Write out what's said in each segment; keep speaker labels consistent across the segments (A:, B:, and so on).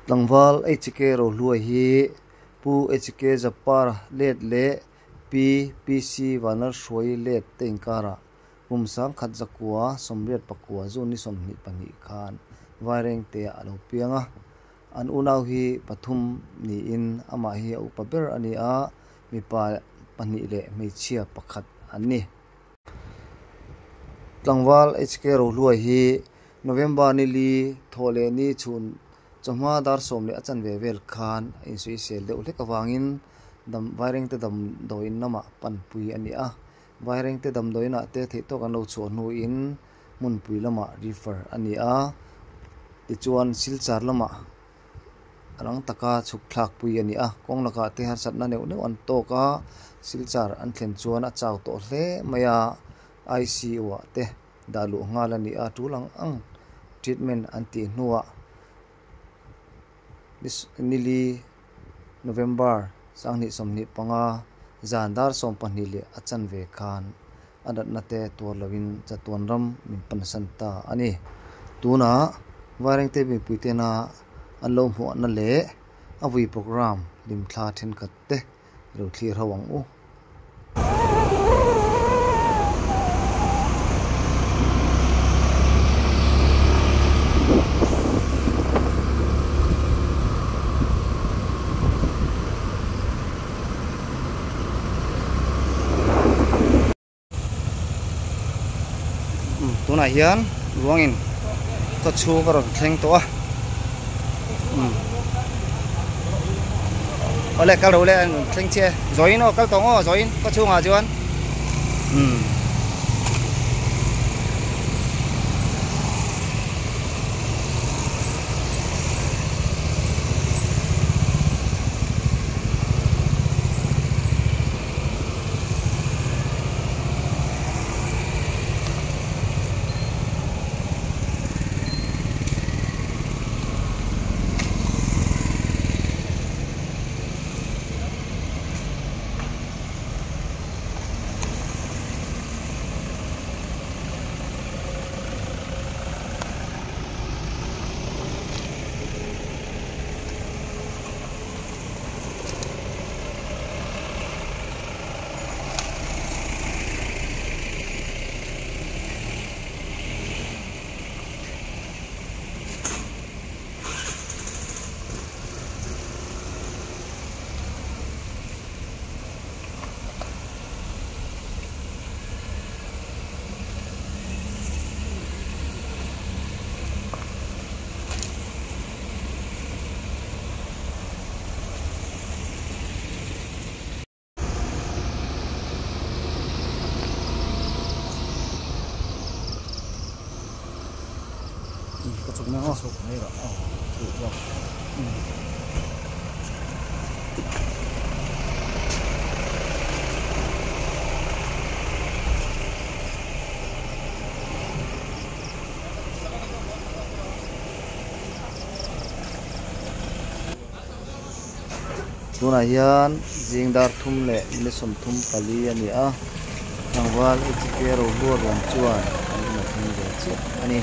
A: Tlangwal HK ro lua hi pu HK Japar let le PPC wanar shoi let tengkara kumsang khat zakua somriat pakua zoni somni pani khan wareng te alo pianga an unaw hi pathum ni in ama hi upaber ani a mipa pani le meichia pakhat ani Tlangwal HK ro lua hi November ni li thole ni chun chama dar som le achan ve vel khan in sui sel de ule kawangin dam waireng te dam doin nama pan pui ani a waireng te dam doina te the to kan lo chu nu in mun pui lama refer ani a ti chuan silchar lama rang taka chuk thlak pui ani a kong laka te har sat na neu neu an to ka silchar an thlen chuan a chaw to hle maya ICU te dalu ngal ani a tulang ang treatment anti nuwa this nili November sangni somni panga zandar som pani le achan ve khan adat nate tur lawin chatuan ram min pansanta ani tuna wareng te bi puitena alom ho na le awi program lim thla then katte ro thlir hawang u tuna hian luangin to chu ka ron thleng to a ole kal ro le thleng che join o kal tong o join ko chu nga chuan chụp nó chụp này rồi chụp rồi tuna hian jingdar thum le lesom thum pali ani a Tlangwal HK ro lua ron chuan ani na thum de chi ani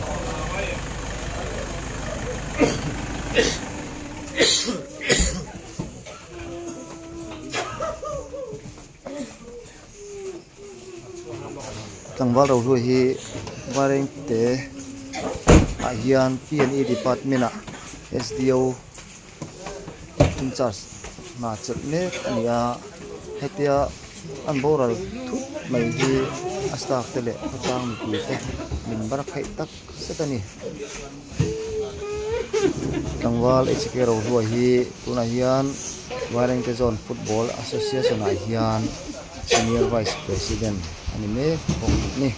A: Tlangwal ro lua hi wareng te a hian P&E department a SDO in charge na chat ne ania hetia an boral thut mai hi staff tele patang mi te min bar khai tak setani Tlangwal HK ro lua hi tuna hian wareng te zone football association a hian senior vice president ani me ni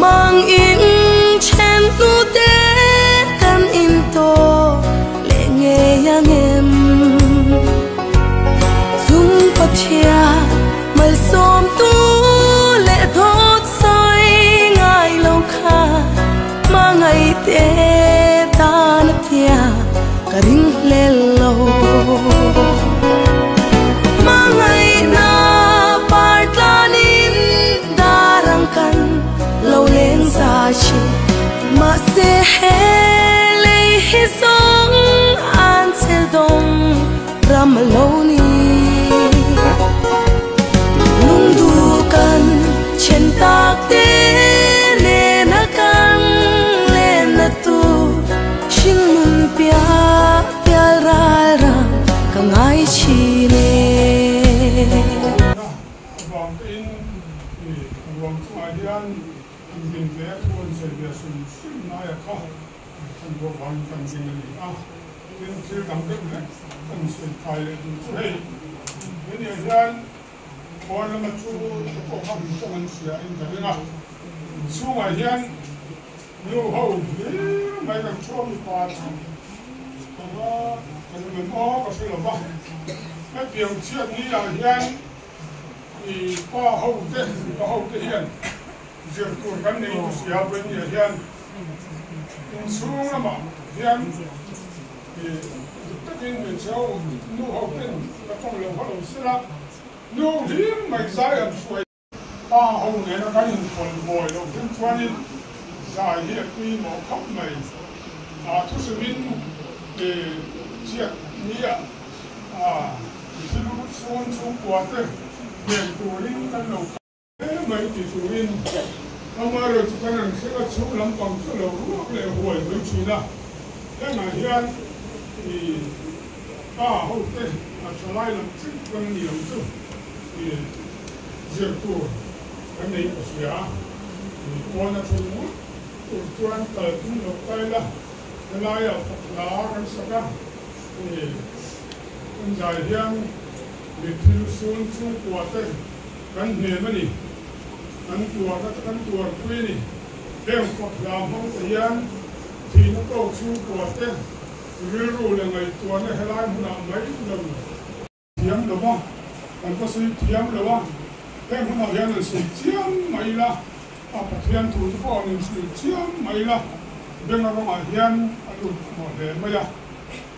B: mang in chen nu te kan in to le nge yang em zum pathia mal som tu le thot soi ngai lo kha ma ngai te ta na thia karing le lo ma ngai na partlanin darang kan lo len sa chi ma se he le hi song an se dong ram lo ni nung du kan chen tak te le na kan le na tu sing mun pia pia ra ra ka ngai chi ne
C: Giờ của cái này của xã bên nhà hiện xuống là mà hiện thì tất nhiên về sau nô học tên các trong lòng họ sẽ là nô hiếm mày giải làm suy hậu này nó cái hình phần bồi đầu tiên cho nên giải hiện quy mô khắp mày thu sự minh để chuyện nghĩa thì lúc xuống xuống quạt đấy miền tù linh căn đầu mấy thì tù linh ông mà rồi chúng ta đang sẽ có số lắm còn số đầu lúc lại hồi với chúng ta cái này hiện thì hậu tết trở lại làm chức quan nhiều chứ thì diệt tù cái này của xã thì con là tù mút tù chuyên tờ cũng được tay là cái này là Phật lá cái sắc thì con giải hiện để thiếu xuống xuống quạt đấy cái nghề mà đi ăn tua quý này đem Phật làm không thể gian thì nó cầu chú của tên vì rồi là ngày tua này hay lại muốn làm mấy lần thiếm được không còn có sự thiếm được không đem muốn làm hiện là sự chiếm mấy là thiếm thủ cho con nên sự chiếm mấy là bên nó mà hiện ăn được một để mấy là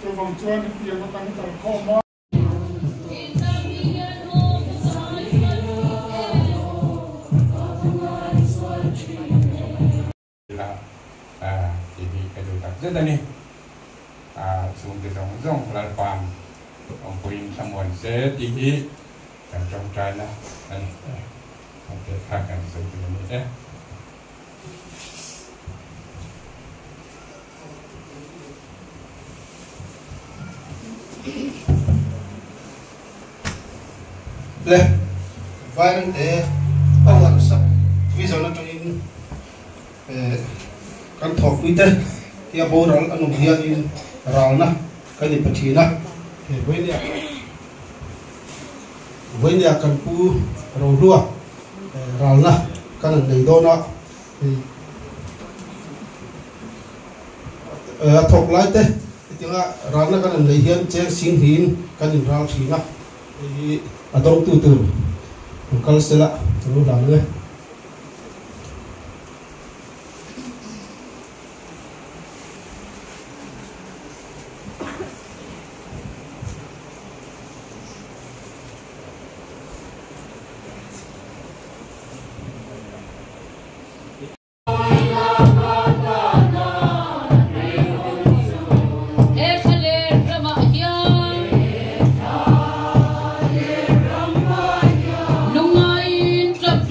C: cho vòng chuan kia nó tăng cần kho mà
D: rất là nè xuống từ trong rong làความông quỳnh tham quan sẽ chỉ ý trong trái là anh không thể khácกันsự như thế
E: le vai năng thế ông làm sao ví dụ nó cho in kan thọc quý thế thì bố đó anh ông hiền in rau na cái gì bạch na thì với nhà cần pu rau lúa rau na cái này đó nó thì thọc lại thế tiếng là rau na cái này hiền chế xin hiền cái gì rau xí na thì ở trong từ kalau sẽ là lu làm nữa
F: Nungain trap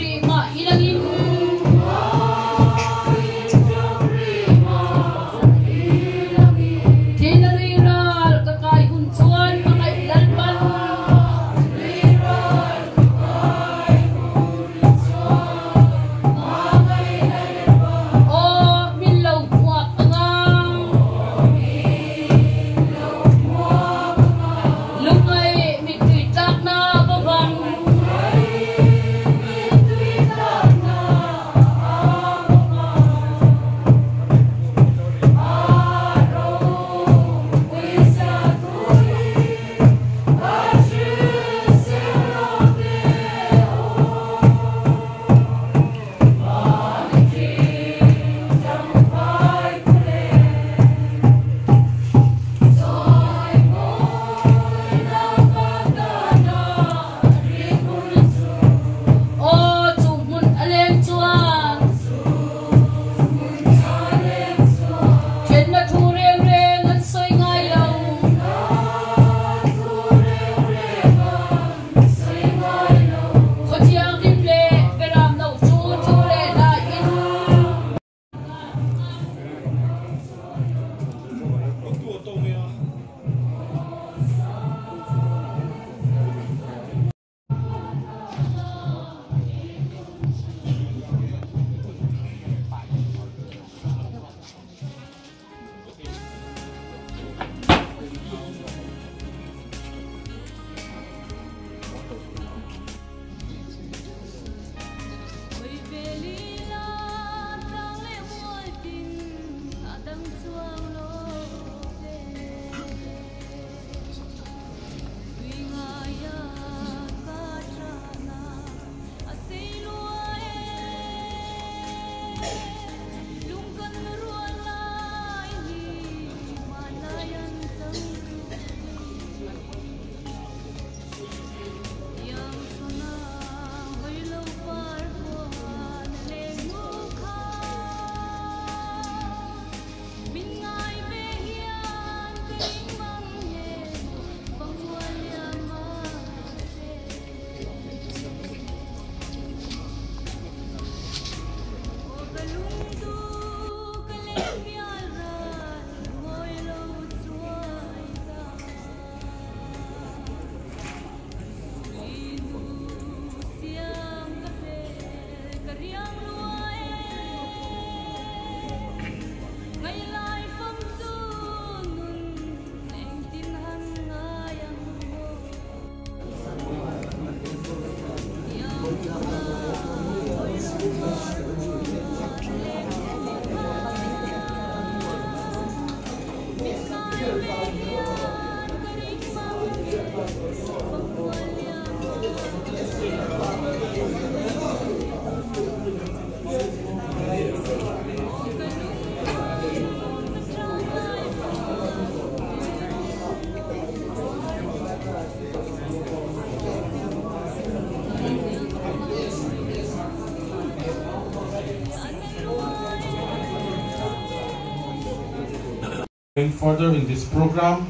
E: Going further in this program,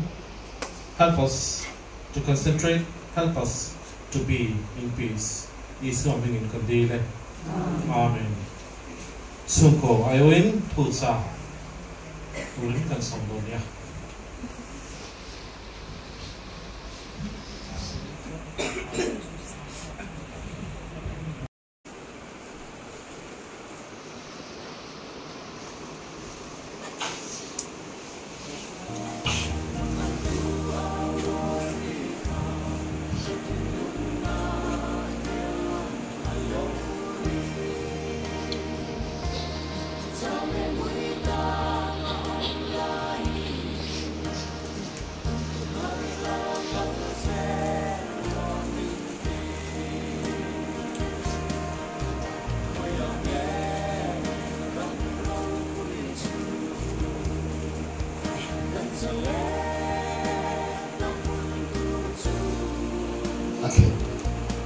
E: help us to concentrate, help us to be in peace. Is coming in Kandile. Amen. Sunko ayuin pulsa. Ulit kan sambungnya.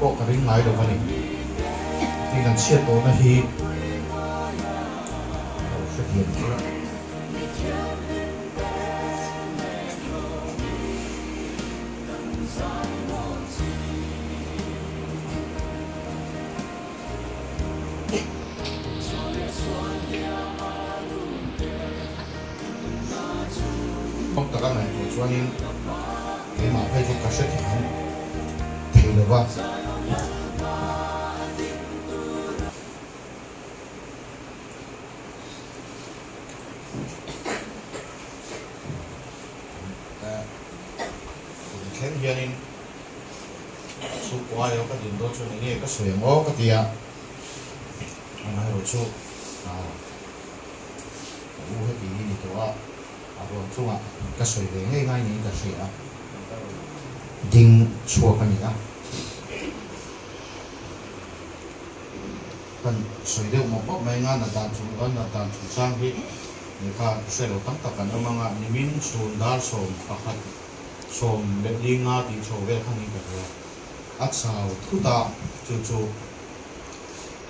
F: Bộ cái ring máy được vào này thì cần siết tố nó thì xuất hiện chưa không tất cả này của cho nên cái mà phải chụp cassette thì được vào hianin su kwayo ka din do chu ni ka soyamo ka tia ana ro chu u he bi ni to a ro chu a ka soy ve ngai ngai ni ka se a ding chua ka ni a kan soy de mo pok mai nga na ta chu na ta chu sang hi ni ka se ro tam ta kan ma nga ni min sun dar som pakhat som le linga ti cho ve khani ka ro at sao thu ta chu chu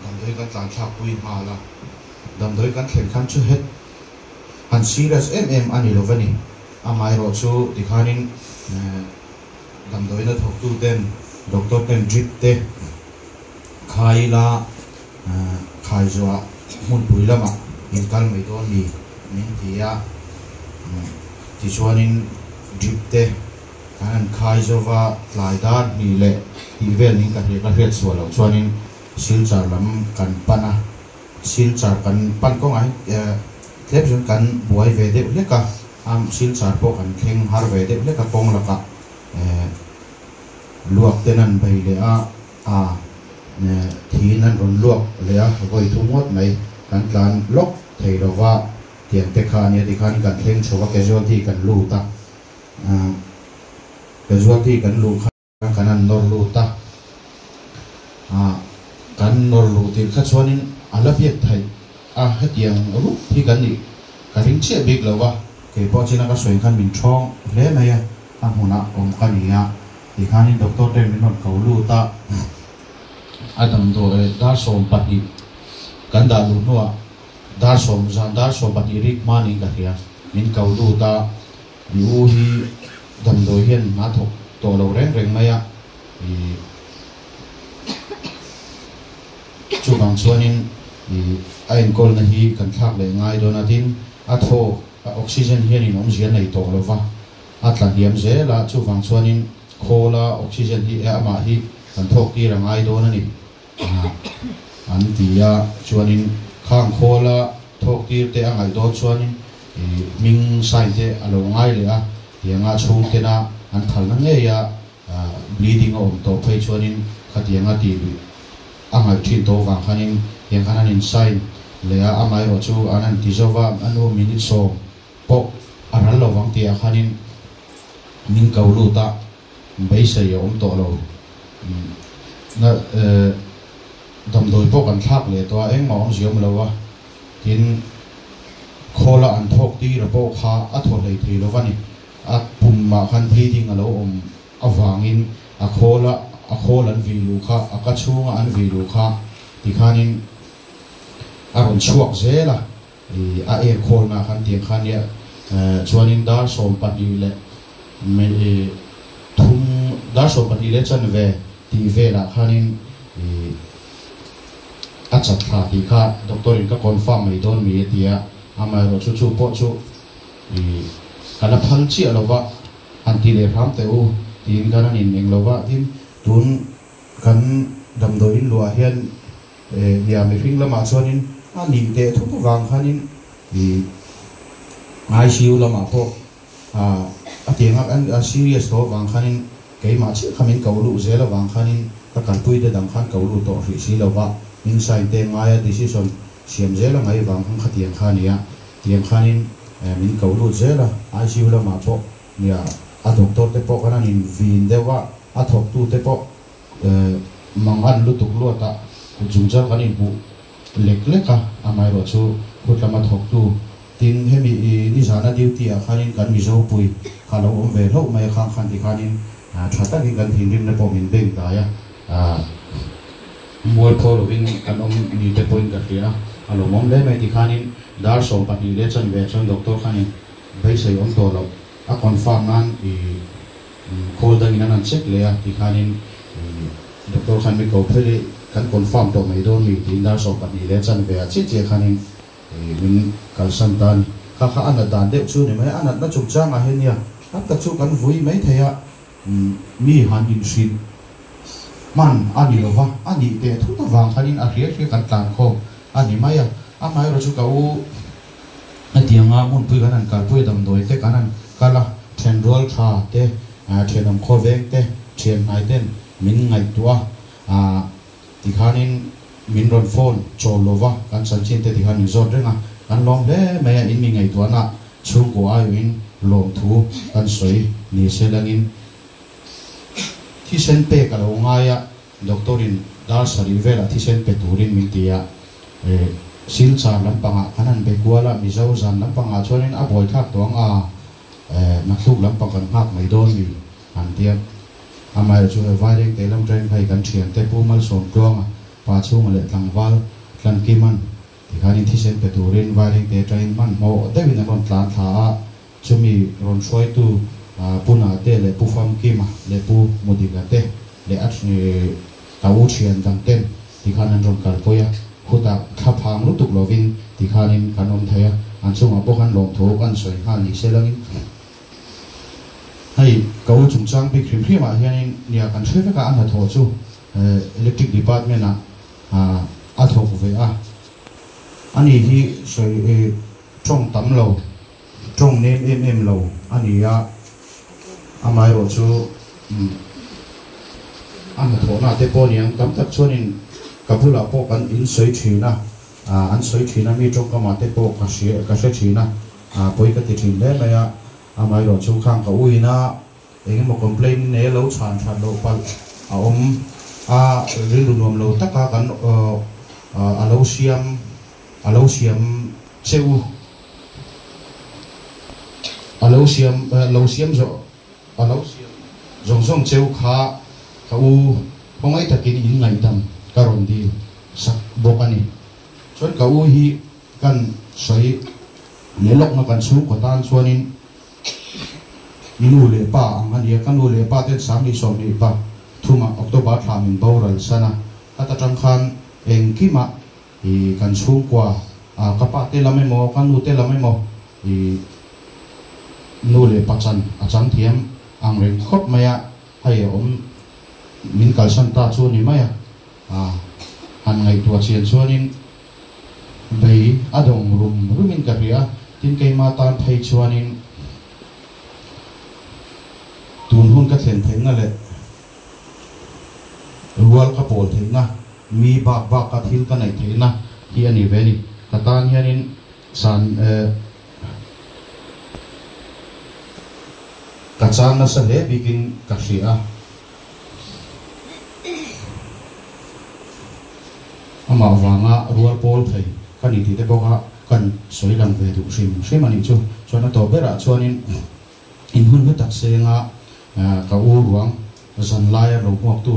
F: dam doi kan tlan thak pui ma la dam doi kan thlen khan chu het han serious ani lovani amai ro chu dikhanin dam doi na thok tu ten doctor ten drip te khai la khai zwa mun pui lama in kal mai don ni min tia ti chuanin drip te kan khai zova laidar ni le ti vel ni ka hret so lo chuanin silchar lam kan pana silchar kan pan ko ngai tlep jun kan buai ve de le ka am silchar po kan kheng har ve de le ka pong la ka luak tenan bai le a thi nan ron luak le a goi thu mot mai kan tlan lok thei lova tiang te kha ni ti khan kan kheng chowa casualty kan lu ta casualty kan lu kanan nor lu ta kan nor lu ti kha chuanin ala viet thai hetiang ru hi kan ni ka ring che big lo wa ke po china ka soin khan min thong le mai a huna om ka ni ya ti khanin doctor ten min non ko lu ta adam do dar som pati kan da lu no dar som zan dar som pati rik mani ka hiya min ko lu ta yu hi dam do hian na thok to lo reng reng mai a chu bang chuanin ain kol na hi kan thak le ngai do na tin a tho oxygen hian in om zian nei to lo wa atla hiam ze la chu bang chuanin khola oxygen hi ama hi kan thok ti ra ngai do na ni an tia chuanin khang khola thok ti te angai do chuanin ming sai te alo ngai le a tianga chung te na an thal na nge ya bleeding om to phei chuanin khatianga ti angai thin to wang khanin yang khanan in sign le a amai ro chu anan ti zowa anu minute so po aral lo wang ti a khanin min kau lu ta bai sai om to lo na dam doi po kan thak le to eng ma ong ziom lo wa tin khola an thok ti ro po kha a tho lei thei lo wani a pum ma khan bleeding alo om awangin a kholan vi lu kha a ka chunga an vi lu kha ti khanin a ron chuak ze la a khol na khan ti khan ya chuanin dar som pahnih le thum dar som pahnih le chan ve ti vela khanin a chat thla ti kha doctor in ka confirm mai don mi tia amai ro chu po chu kana phal chi alova anti le ram te u tin kana nin eng lova tin tun kan dam do in lua hian ya mi ring lama chuanin ani te thu wang khanin ICU lama po atianga an serious to wang khanin ke ma chi khamin kaulu zela wang khanin ka kalpui de dang khan kaulu to ri si lova inside te ngaya decision siam zela ngai wang khang khatiang khania tiang khanin min kaulu zela ICU lama po nia a doctor te po kana nin vin dewa a thok tu te po mangan lutuk luata jungjar kanin bu lek-leka amai ro chu khutlama thok tu tin hemi ni jana duty a khanin kan mi zo pui khalo om ve lo mai khang khan ti khanin thata ki kan thin rim na po min beng ta ya mol thol win kan om ni te point ka tia alo mom le mai ti khanin dar som pa ni le chan ve chan doctor khanin bai sei om to lo a confirm nan call da ina nan check le ya ti khanin doctor khan mi ko phele kan confirm to mai don mi tin dar som pa ni le chan ve a che khanin min kal san tan kha ana dan de chu ni mai ana na chuk chang a hen ya at ka chu kan vui mai theya mi han in shin man ani lova ani te thu ta wang khanin a riek ri kan tlan kho ani mai a mai ro chu ka u atianga mun pui kan an ka pui dam doi te kan an kala then rol tha te thenam kho veng te thian nai ten min ngai tua ti khanin min ron phone cholova kan san chin te ti khanin zon renga kan lom le me in mi ngai tua na chu ko ayu in lom thu kan soi ni selangin thi sen pe ka lo ngaya doctorin dar sari vela thi sen pe turin min tia sil cha lampanga kanan be kuala mizo zan lampanga chonin a boy thak tong na thuk lampang kan hak mai don mi an tia amai chu vai te lam train phai kan thian te pu mal som klong pa chu ma le tlangwal tlan kiman ti khanin thi sen pe turin vai te train man mo te win ron tlan tha chumi ron soi tu puna te le pu fam kima le pu mudika te le atni tau thian dang ten ti khanan ron kal poya khuta khaphang lutuk lovin ti khanin kanom thaya an chunga bokhan lom tho kan soi han ni selangin hai kau chung chang bi khrim khrim a hianin nia kan thwe ka an tho chu electric department a thok ve ani hi soi trong tam lo trong nem lo ani ya amai ro chu an tho na te po niang tam tak chuanin kapula po kan in soi thina an soi thina mi trong ka ma te po ka se thina poi ka ti thin le maya amai ro chu khang ka uina eng mo complain ne lo chan lo pal om rin nom lo taka kan alo siam cheu alo siam zong cheu kha ka u hongai takin in ngai dam karon di sak bokani chon ka u hi kan soi lelok na kan su ko tan chuanin inu le pa angania kan u le pa te sam ni som ni pa thuma october thamin boral sana ata tang khan eng kima kan su kwa kapa te lame mo kan u te lame mo nu le pachan acham thiam ang reng khop maya hai om min kal san ta chu ni maya han ngai tua chian chuanin bei adong rumin ka ria tin ke ma tan thai chuanin tun hun ka thlen theng le rual ka pol theng na mi ba ka thil ka nai theng na hi ani veni ka tan hianin san ka chan na sa le bikin ka ria ama wanga rual pol thei kani ti te boka kan soi lam ve du sim ani chu chona to bera chuanin in hun me tak senga ka u ruang zan lai ro mok tu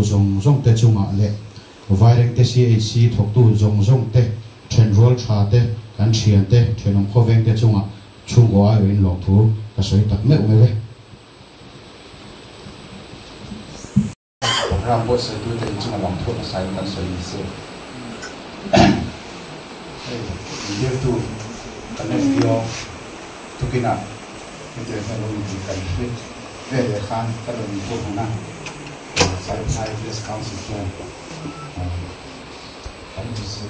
F: zong te chunga le vaireng te CHC thok tu zong te then rol tha te kan thian te thenong khoveng te chunga chu go ai in lok thu ka soi tak me ve program bo se tu te chu ma wang thu sai kan soi se dia tu kan video tu kina itu yang lalu dikan ve khan kalau itu mana sai sai this council plan kan bisa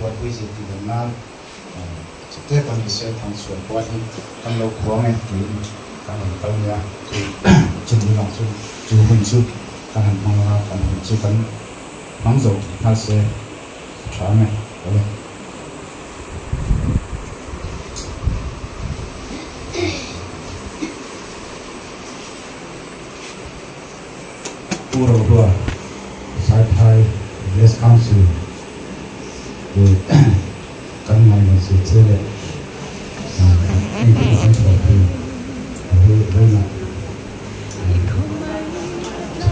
F: buat visit di dalam setiap kami saya transfer buat ini kan lo kuangnya di kan tahu ya jadi langsung juhun su kan mengarah kan su kan langsung hasil charme boleh pura pura sai Thai West Council thì căn này là sự chia lệ anh cũng nói cho thì đây là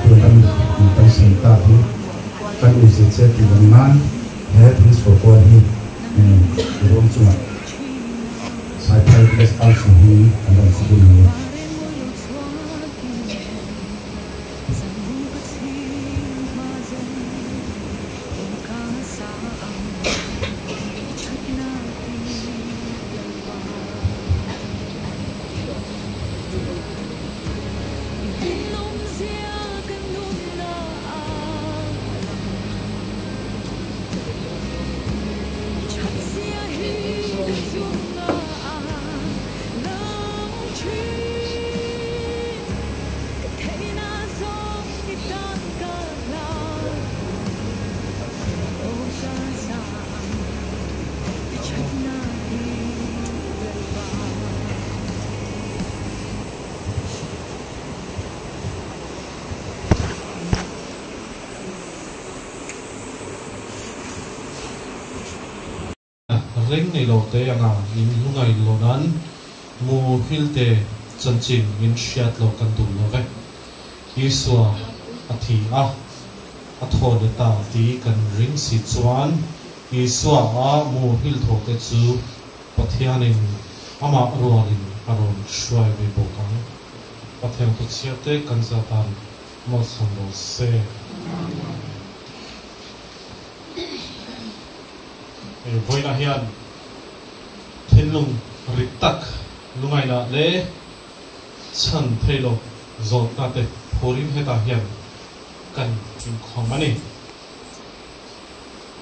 F: tôi đang tay sinh ta thì căn này sự chia thì vẫn man hết hết số quan đi rồi chung sai Thai West Council thì anh đang sử dụng
E: reng nei lo te anga in lungai lo nan mu hil te chanchin in shiat lo kan tu lo ve iswa athi a atho de ta ti kan ring si chuan iswa a mu hil tho te chu pathianin ama rualin aron shwai ve bokang pathian tu chiate kan zatan mo sambo se voi na hian thinlung ritak lungai na le chan thailo zot na te phorin heta hian kan in khomani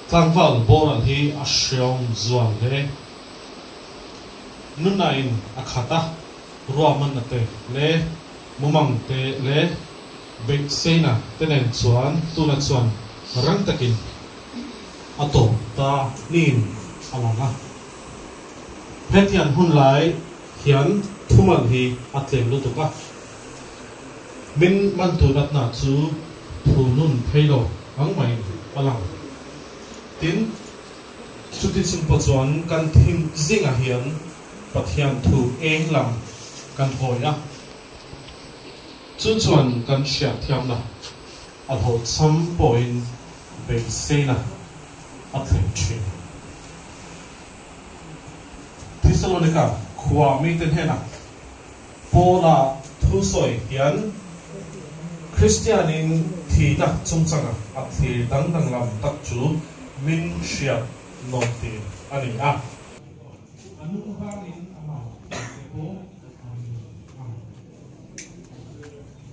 E: tlangwal bonal hi ashong zuan le nunain akhata ruaman na te le mumang te le beksena tenen chuan tuna chuan rang takin ato ta nin alanga phetian hun lai hian thumal hi atlem lutuka min man tu nat na chu thunun pheilo ang mai alang tin chuti sing po chuan kan thim zinga hian pathian thu eng lam kan hoya chu chuan kan sha thiam na a ho cham point be sena attention Thessalonica khwa mi ten hena pola thu soi hian Christianin thina chungchanga athi dang lam tak chu min shia no ti ani a anu hanin ama ko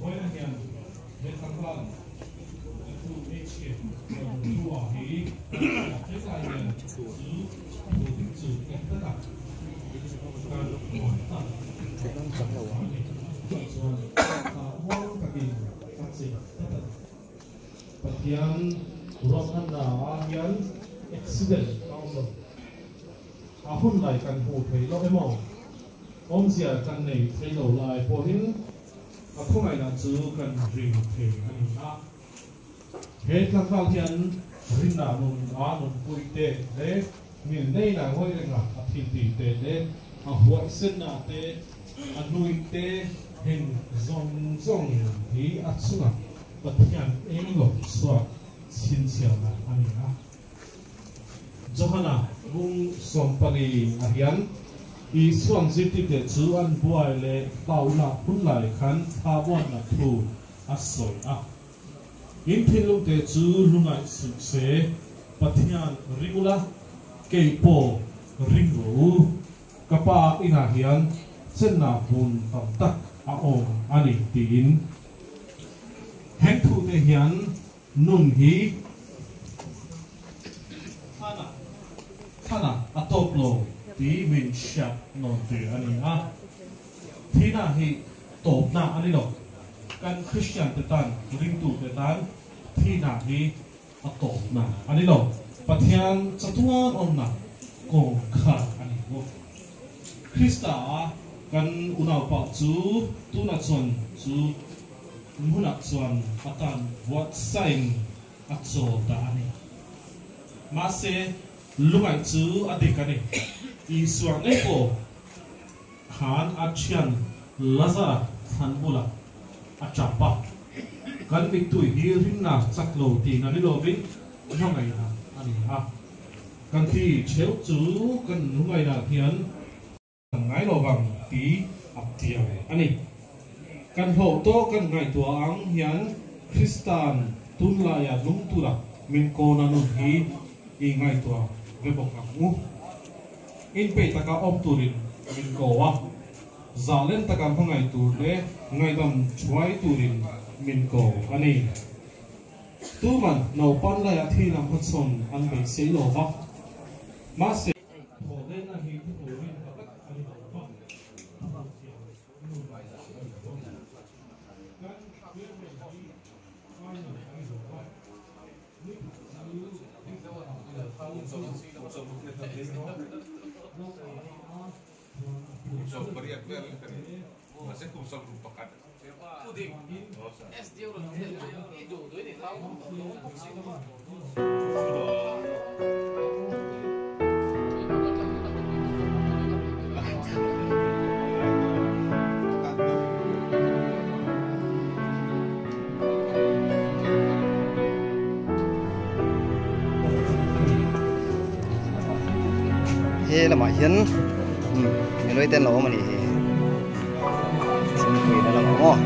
E: oina hian he tanglan tu hk tu a hi Patian rohan na ahian accident council ahun lai kan hu thei lo emo om sia kan nei thei lo lai pohin akhongai na chu kan ring thei ani a he tlang hian rin na nun a nun puite le min nei na hoi renga athi ti te le a huai sen na te anui te hen zong hi atsunga pathian eng lo swa sin sia na ani a johana bung sompali ahian i suang ziti te chu an buai le paula hun lai khan thawan na thu asoi a in thilung te chu lungai su se pathian ringula keipo ringu kapa ina hian chenna hun tam tak a om ani tin heng thu te hian nun hi thana atop lo ti min sha non te ani a thina hi top na ani lo kan Christian te tan ring tu te tan thina hi atop na ani lo pathian chatuan om na ko kha ani lo Krista kan unaw pa chu tuna chon chu muna chuan atan wat sain atso ta ani ma se lungai chu adikani i suang nei ko khan achian laza thanbula achapa kan bitui hi rinna chaklo ti nani lovin ngai na ani ha kan ti cheu chu kan lungai na hian ngai lo bang ti aptia ani kan ho to kan ngai tua ang hian Kristan tun la ya lung tu la min ko na nun hi i ngai tua ve bok mu in pe taka om turin min ko wa zalen taka ngai tu le ngai dam chuai turin min ko ani tu man no pan la ya thi lam photson an be se lo wa ma se ho le na hi tu rin tak ani ba
A: he là mà hiến người nuôi tên lỗ mà nè xin quỳ là lỗ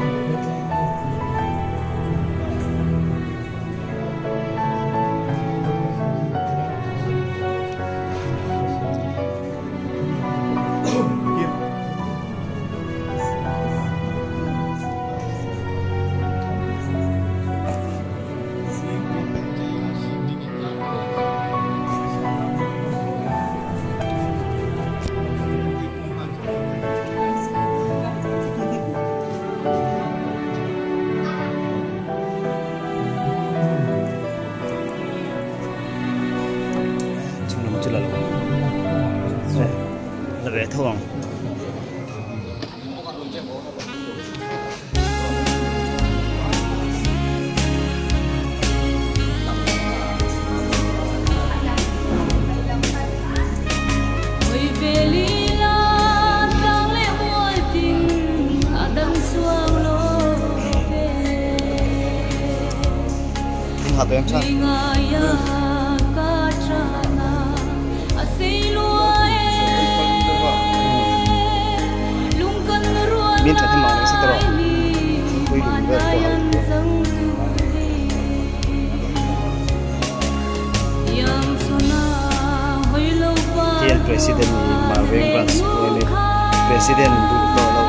A: là về thường hạt em chắc biến trở thành mảng sẽ tỏ quy định về của hậu hiện president mà về France president đủ to lâu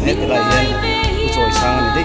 A: hết lại hiện rồi sang này đấy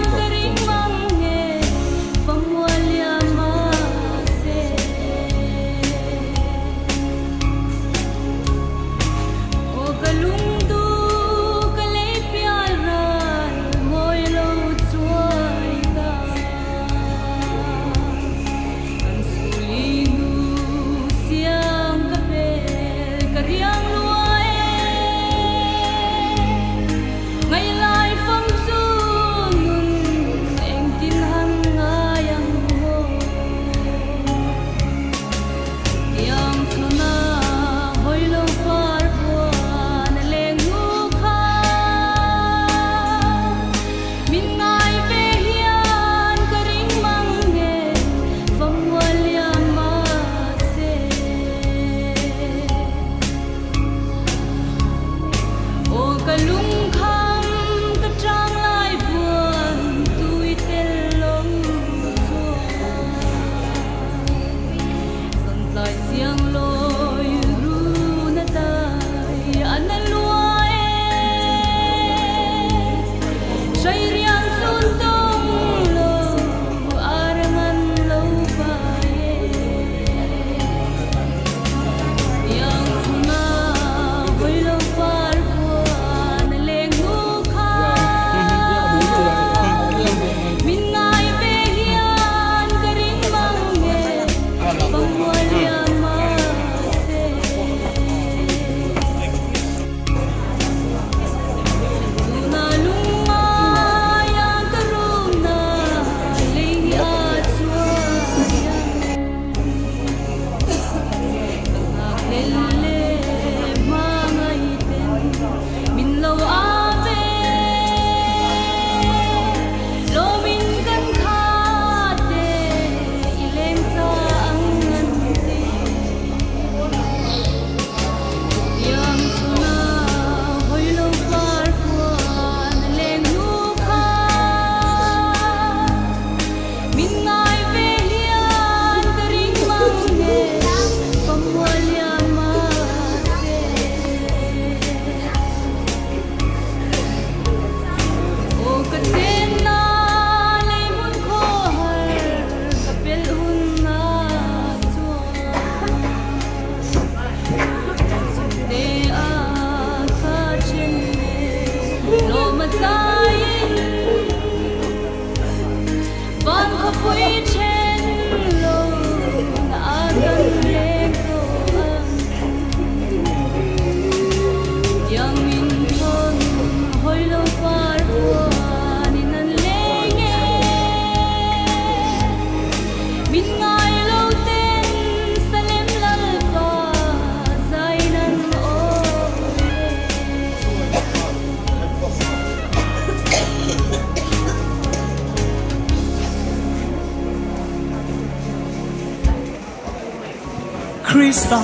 G: Krista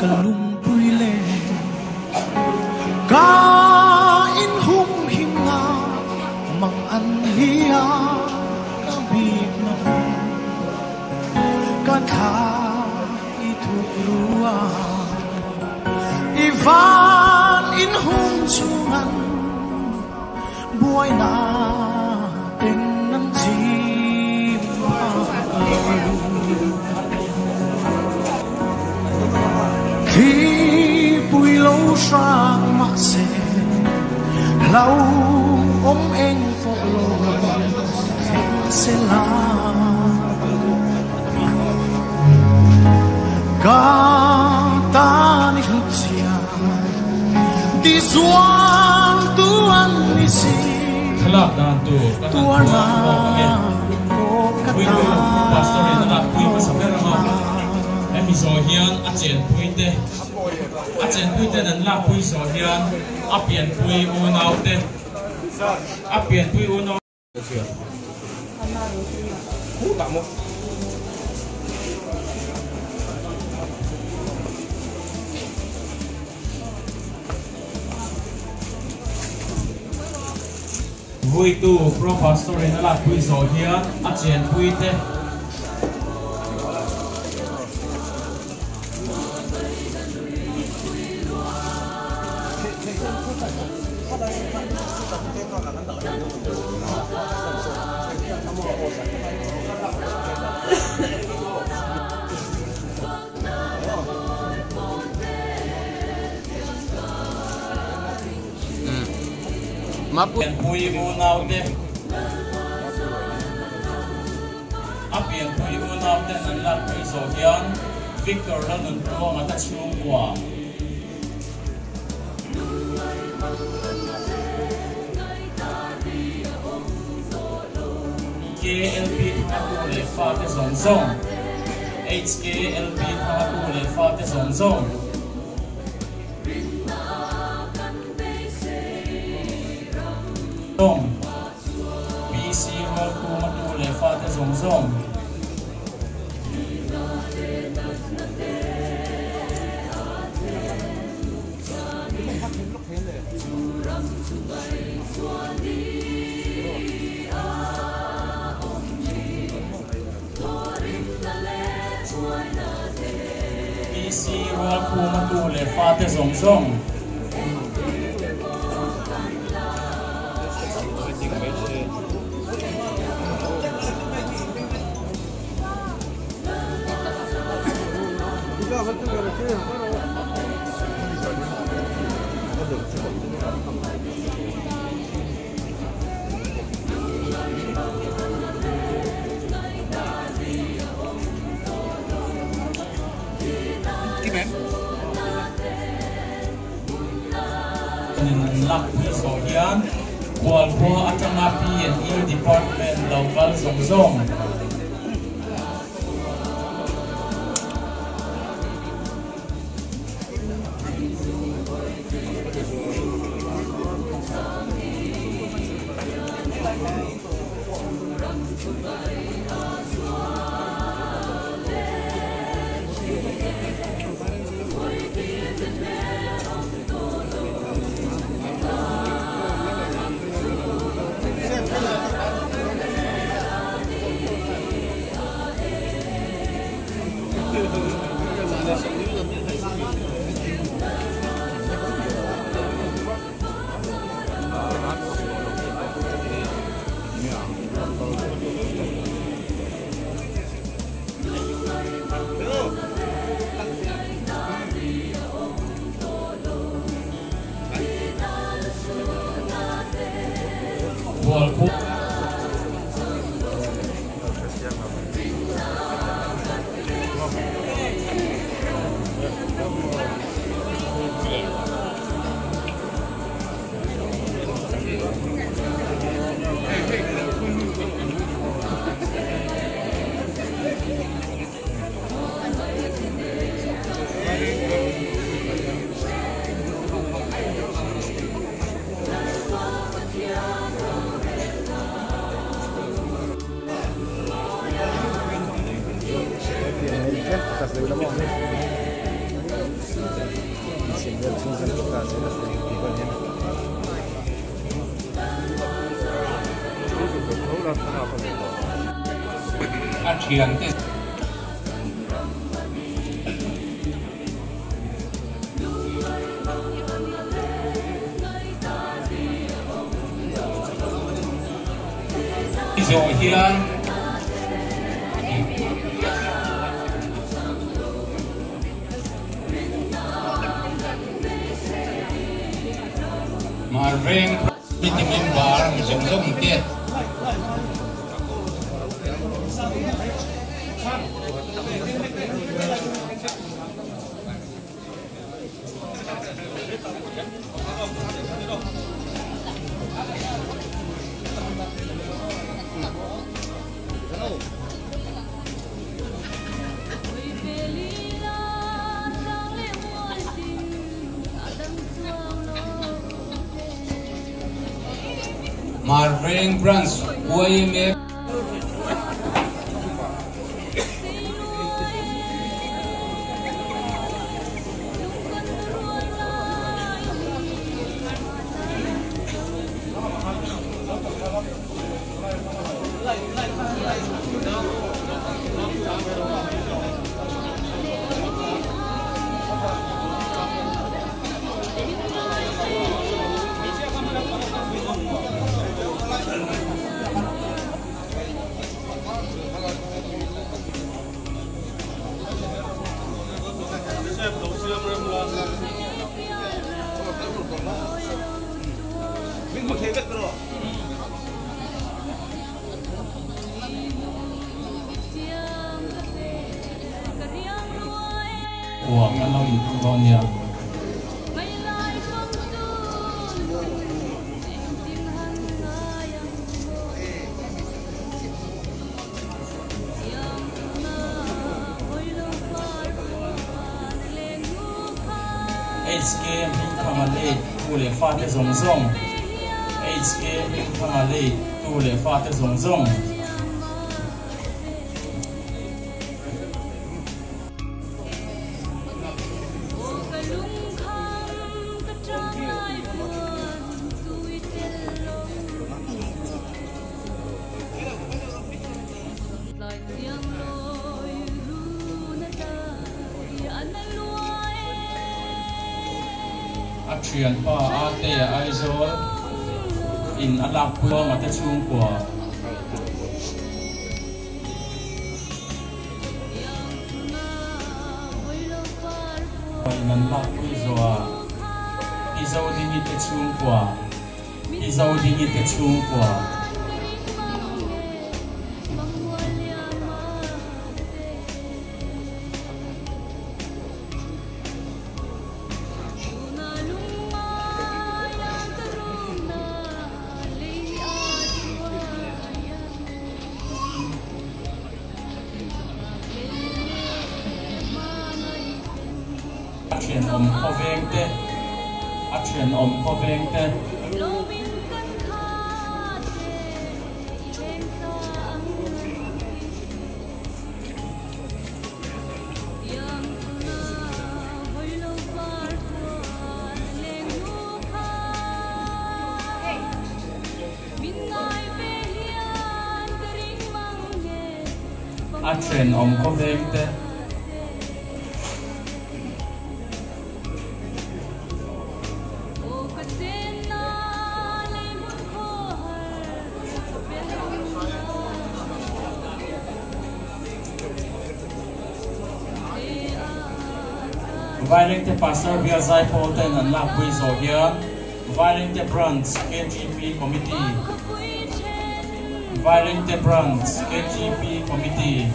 G: kalumpui le ka in hum hinga mang an hiya ka bit na ka tha I thuk ruwa ivan in hum chungan buai na ten nan ji khi bùi lâu sang mà sẽ lâu anh phụ lối sẽ là cả ta đi lúc xia đi xuống tuan đi si tuan na cô kata
H: mi so hian a chen puite nan la pui so hian a pian pui u nau te a pian pui u nau khu ta mo vui tu pro pastor na la pui so hian a chen puite Pian pui u nau te a pian pui u nau te nan la pui so hian Victor la nun pro nga ta chung kwa KLP tha ku le fa te song song HKLP tha ku le fa te song song BC Road ku matu le fa te song song ACC Royal Kuma tu le Fate Zong Zong. Lak so hian wal kwa atanga P&E department local Zong Zong. Gigantes. Zong hian Marveng meeting member Zong Zong tiet Marveng branch UIMF của ngân long con nhiều HK Kamale tu le Fate Zong Zong HK Kamale tu le Fate Zong Zong
I: Like the young boy who
H: action pa ate aizol in alak pulo mate chung kwa nan lak puizoa izau dingi te chung kwa izau dingi te chung kwa action om kovengte action om kovengte Violent Pastor via Zai Polten and La Puizogia, Violent Brands, KGP Committee, Violent Brands, KGP Committee.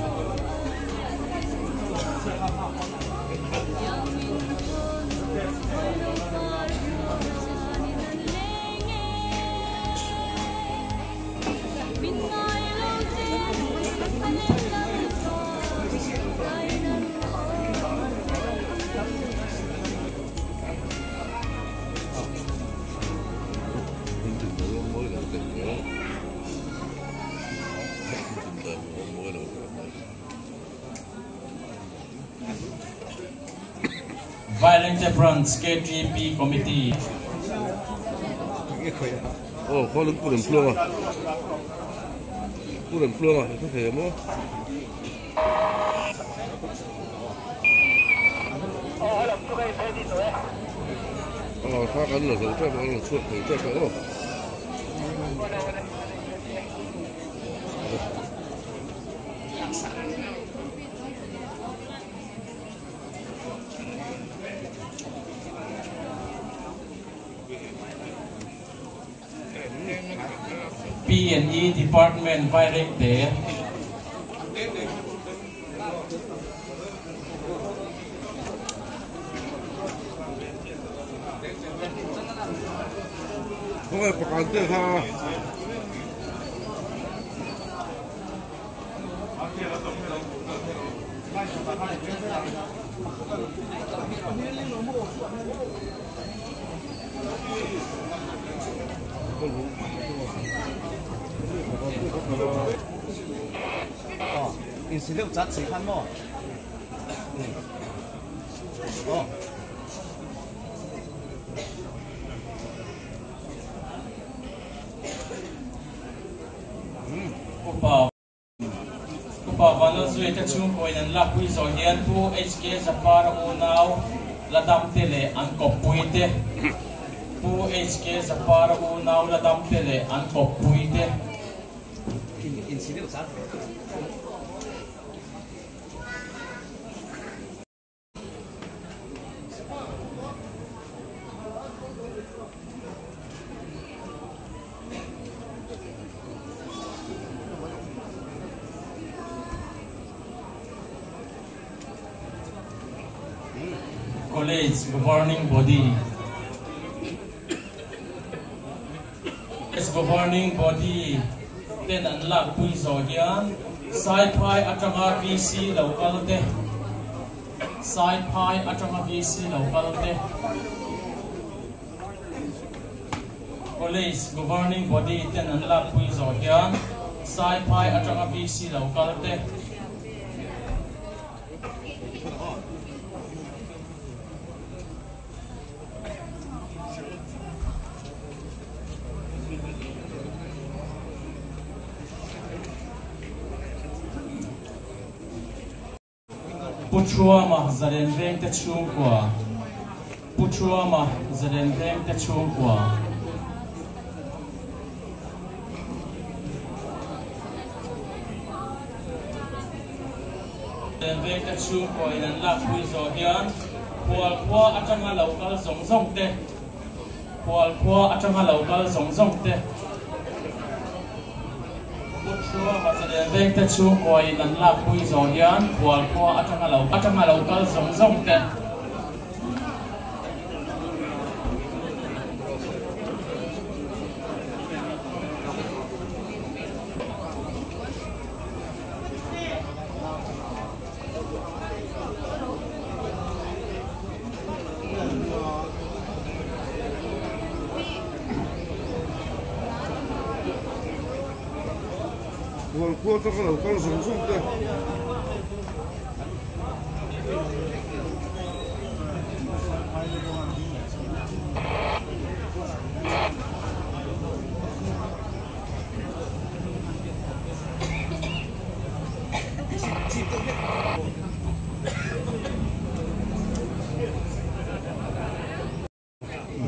H: Violent Brands, KGP Committee.
I: Oh, có đứng cuộn floor à? Cuộn floor à? Có thể mua. Khác ấn là dấu cho nó là suốt dấu cho nó.
H: P&E Department Violent there.
I: Không phải phải cán tiền ha.
A: in 16集4分喎。哦。Kupavano zuita chungko in la puizo hian pu HK Zapara unaw ladam tele an kopuite pu HK Zapara unaw ladam tele an kopuite in 16集。College governing body. As governing body, then unlock puizo hian Sci-Fi atanga VC local te. Sci-Fi atanga VC local te. College governing body, then unlock puizo hian Sci-Fi atanga VC local te. Puchua ma zaren veng te chungkwa
H: chua mà giờ đến thêm cái chuông của đến về cái chuông của nên là quý rồi hiền qua ở trong cái lầu cái giống giống thế qua ở trong cái lầu cái giống giống thế chua mà giờ đến về cái chuông của nên là quý rồi hiền qua ở trong cái lầu cái giống giống thế
I: Cua tao có con sống sung cơ.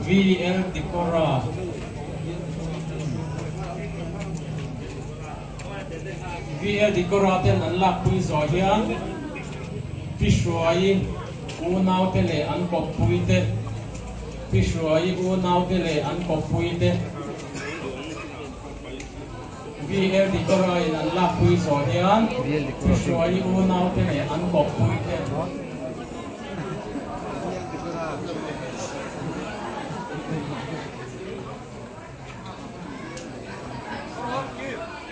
H: VL Decora VL Decora ten an lak pui zo hian pishuai u nau te le an kop pui te pishuai u nau te le an kop pui te VL Decora in an lak pui zo hian pishuai u nau te le an kop pui te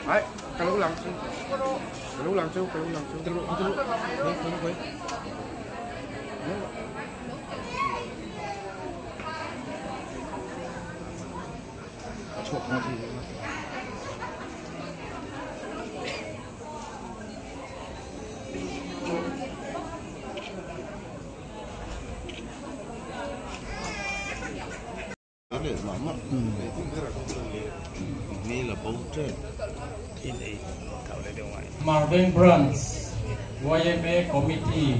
I: Đấy, cái lỗ lăng xuống, cái lỗ lăng xuống, cái lỗ lăng xuống, cái lỗ, quay. Chuột nó gì?
H: Marvin Brands, YMA Committee,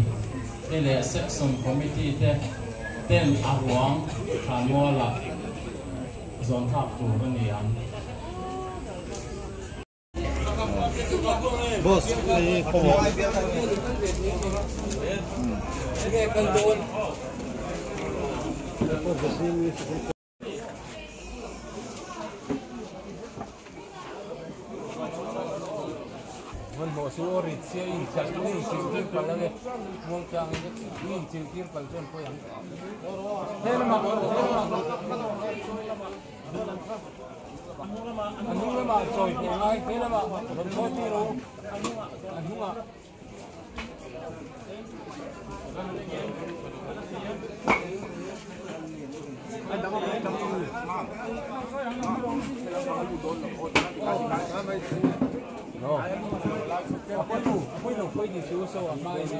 H: Tele Section Committee, Ten Ahuang, Kanola, Zon Tap to Ranian.
I: Boss,
J: มันโมสูอริเซียอินจักรนี่สิ่งที่พันแล้วเนี่ยมองจังนี่สิ่งที่พันส่วนพยังเฮ้ยละมาอันนี้ละมาซอยยังไงเฮ้ยละมาผมชอบที่รู้อันนี้ละNo. Poi non puoi dire uso mai di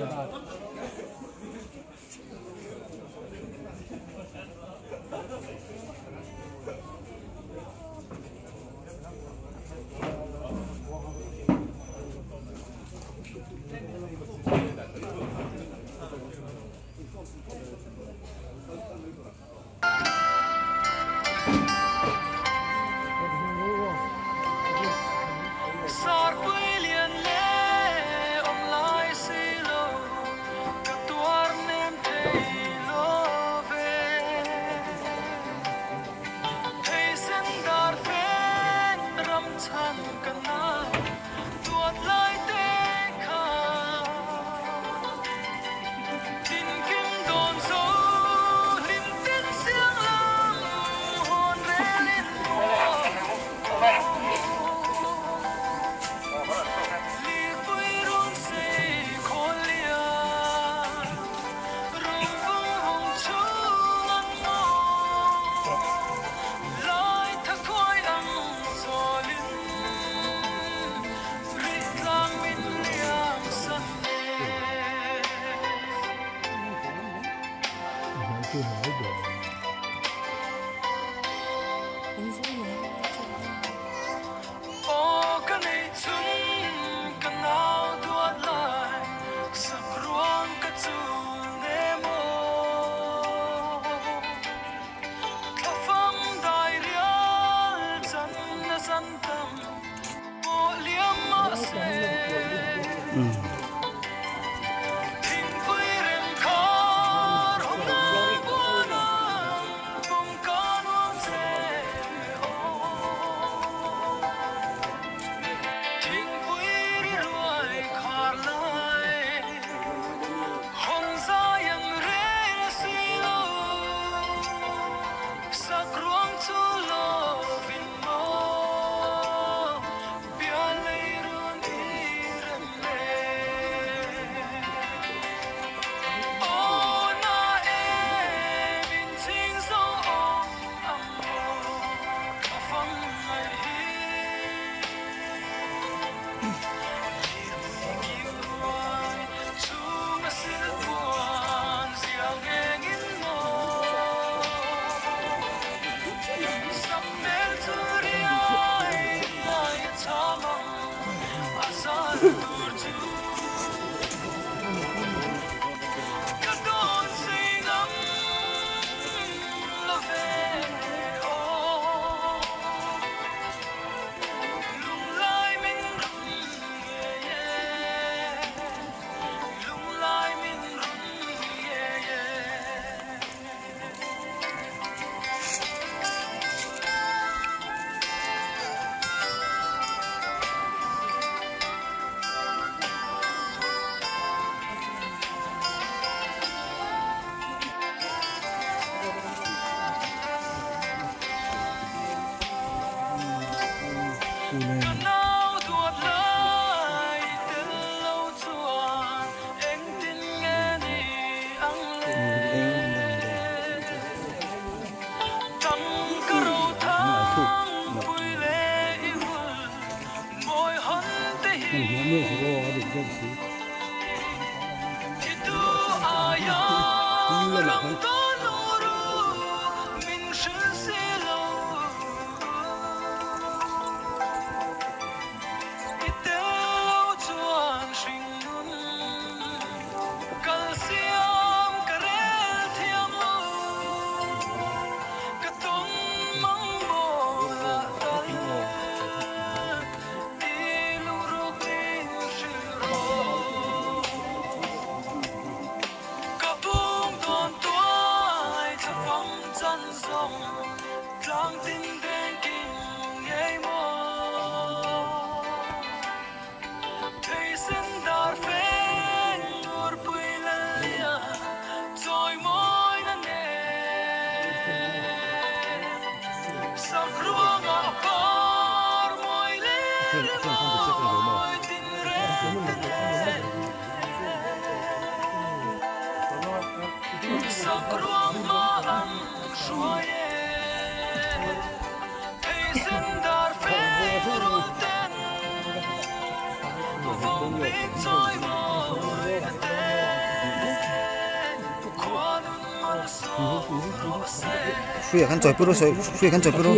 A: suy khăn choi puro suy khăn choi puro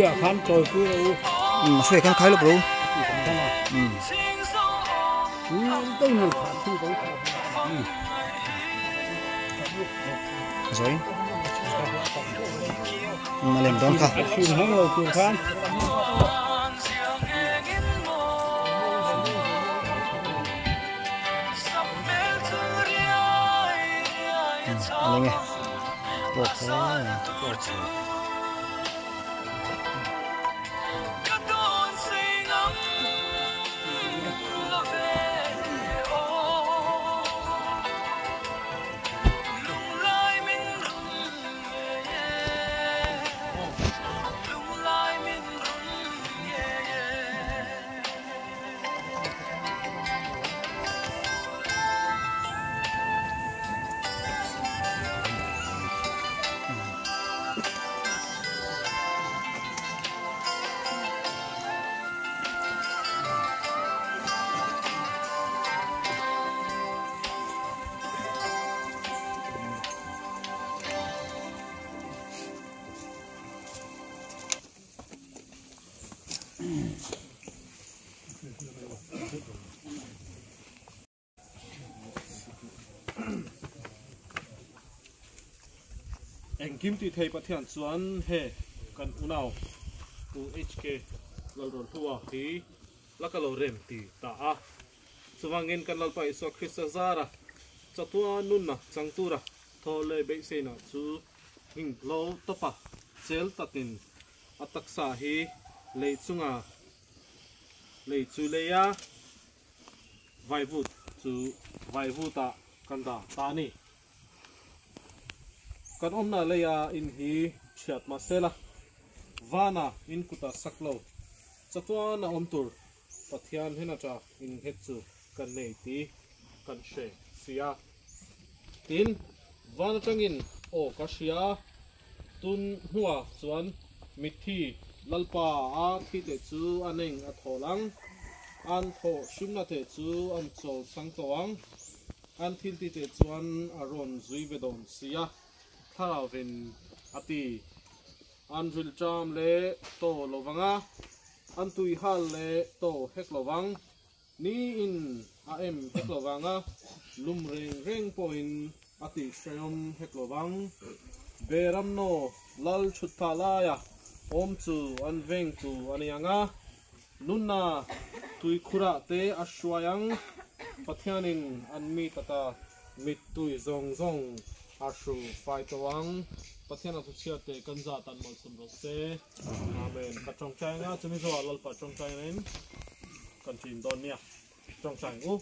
A: suy khăn khai lo bro rồi mà lên đón khá lên nghe
E: anh kim tùy thầy bắt thiện xuân hè cần u nào u HK lol rol thua thì lá cái lô rem tì ta a suvangin kan lal pai so Christa zara cho tua nun na chang tu ra tho le be se na chu hing lo topa chel tatin atak sa hi le chunga le chu le ya vai vut ta kan da ta ni kan omna leya in hi chiat masela vana in kuta saklo chatwa na omtur pathian hena cha in hetchu kan nei ti kan she sia tin vana tangin o kashia tun huwa chuan mithi lalpa a thi te chu aneng a tholang an tho shimna te chu an chol sang tawang an thil ti te chuan aron zui vedon sia tharavin ati anril cham le to lovanga antui hal le to hek lovang ni in am hek lovanga lum reng point ati shayom hek lovang beram no lal chuthalaya om chu an veng tu anianga nunna tui khura te ashwayang pathianin an mi tata mit tui zong ashu fai tawang pathiana su chiate kanza tan mol sum rose amen ka chong chai nga chumi zo lal pa chong chai nen kan chin don nia chong chai u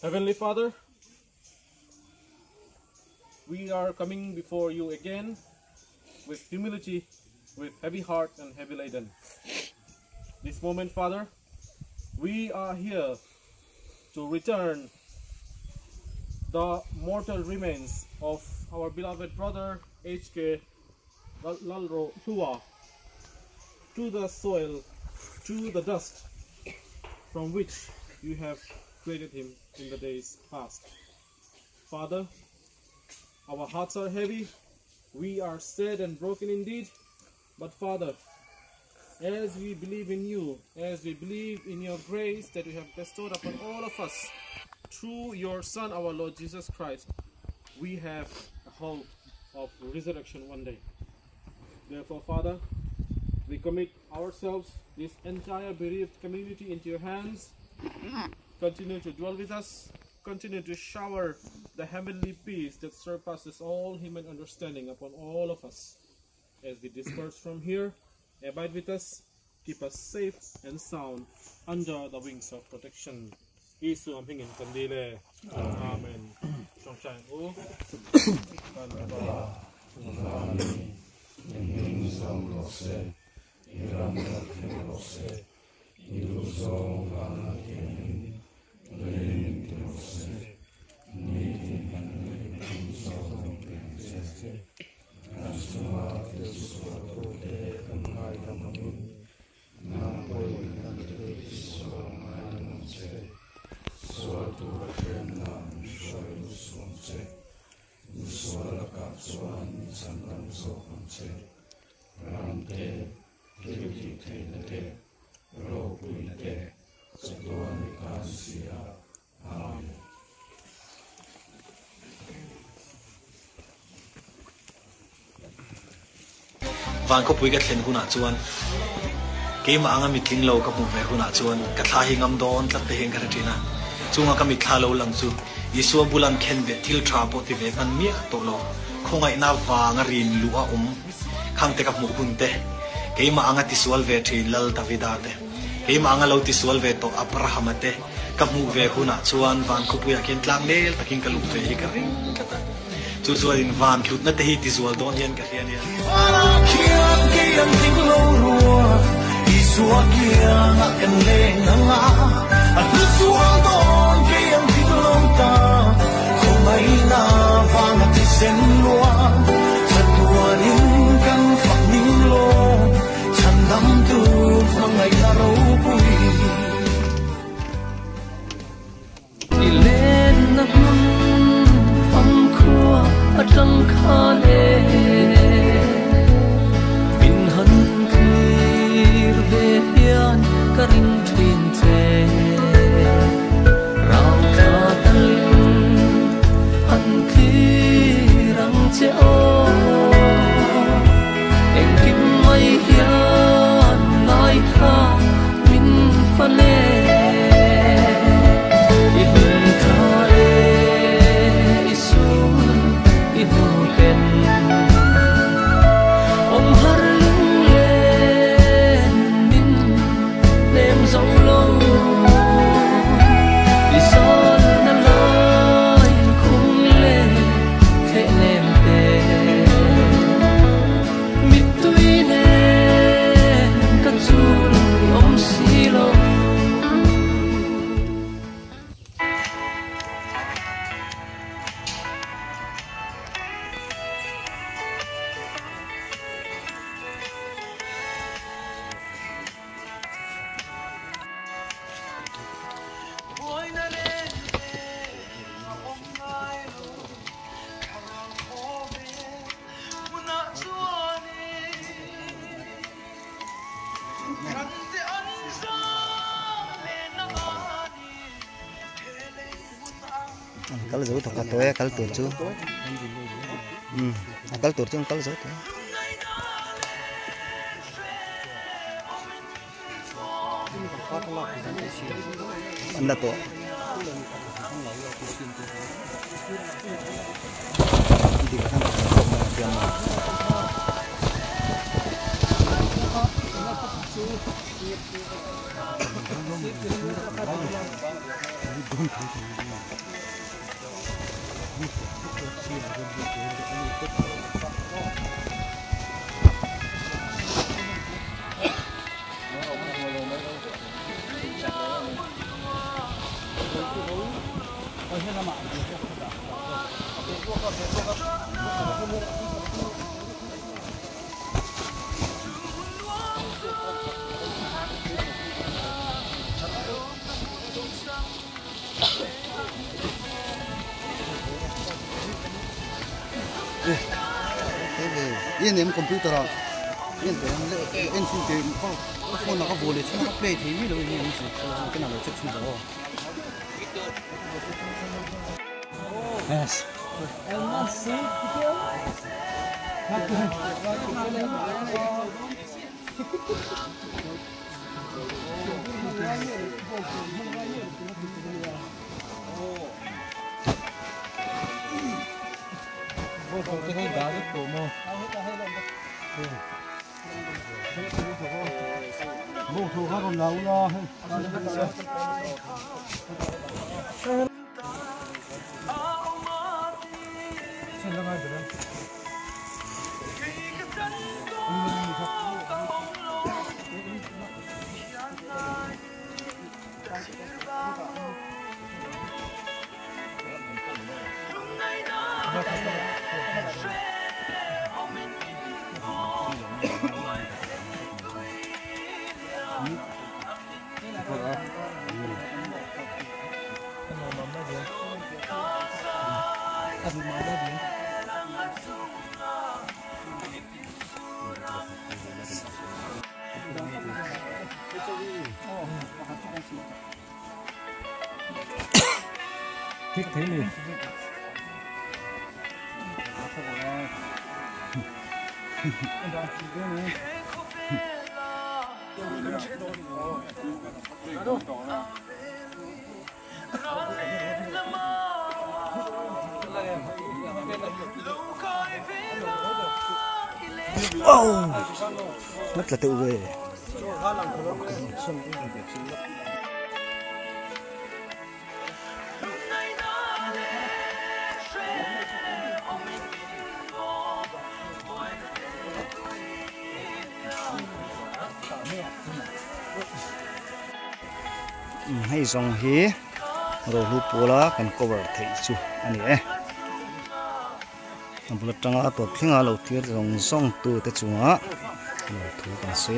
E: Heavenly Father, we are coming before you again with humility, with heavy heart and heavy laden. This moment, Father, we are here to return the mortal remains of our beloved brother H.K. Lalro Hua to the soil, to the dust from which you have created him in the days past. Father, our hearts are heavy, we are sad and broken indeed, but Father, as we believe in you, as we believe in your grace that you have bestowed upon all of us through your Son, our Lord Jesus Christ, we have a hope of resurrection one day. Therefore, Father, we commit ourselves, this entire bereaved community, into your hands. Continue to dwell with us. Continue to shower the heavenly peace that surpasses all human understanding upon all of us. As we disperse from here, abide with us, keep us safe and sound under the wings of protection. Isu am hingin kandile. Amen.
K: Van ko pui ka thlen huna chuan ke ma anga mitling lo ka mu ve huna chuan ka thla hi ngam don tlat te heng ka thina chunga ka mit thla lo lang chu Yesu bulan khen ve thil tha po ti ve man mi to lo khongai na wanga rin lu a khang te ka mu hun te ke ma anga ti sual ve thi lal davida te ke ma anga lo ti sual ve to abraham te ka mu ve huna chuan van ko pui a ken tlang nel takin ka lu ve hi ka ring ka ta chu chu in van khut na te hi ti zual don yen ka hian ya
G: Kiang kiang ting lo rua, isua kiang akan lenga. Aku sual don kiang ting lo ta, kumai na vang ati sen lua. Satuan kan fak ning lo, chandam tu mangai na ro pui.
B: Ilen na mun fam khua atang khale. Karing thin che rao ka talin han khi rang che o eng kim mai hian lai kha min phale i hun kha le i sun i hu pen om har
A: Kal zo to ka to ya kal tur chu kal tur chu kal zo to anda to di kan
L: yên em computer à yên em em xin tiền có phone nó có vô để xem nó play thì ví dụ như em chỉ cái nào là chắc chắn đó yes
J: cái này đá rất cổ mồ
L: mồ thù khác còn lâu lo xin lỗi anh
J: thích thế này
A: rất là tự về. Hay dòng hí rồi lúc pola cần cover thấy chú anh ấy bữa trăng á tuột khi ngã lâu tiệt dòng sông tu tới chú á rồi thu bằng suy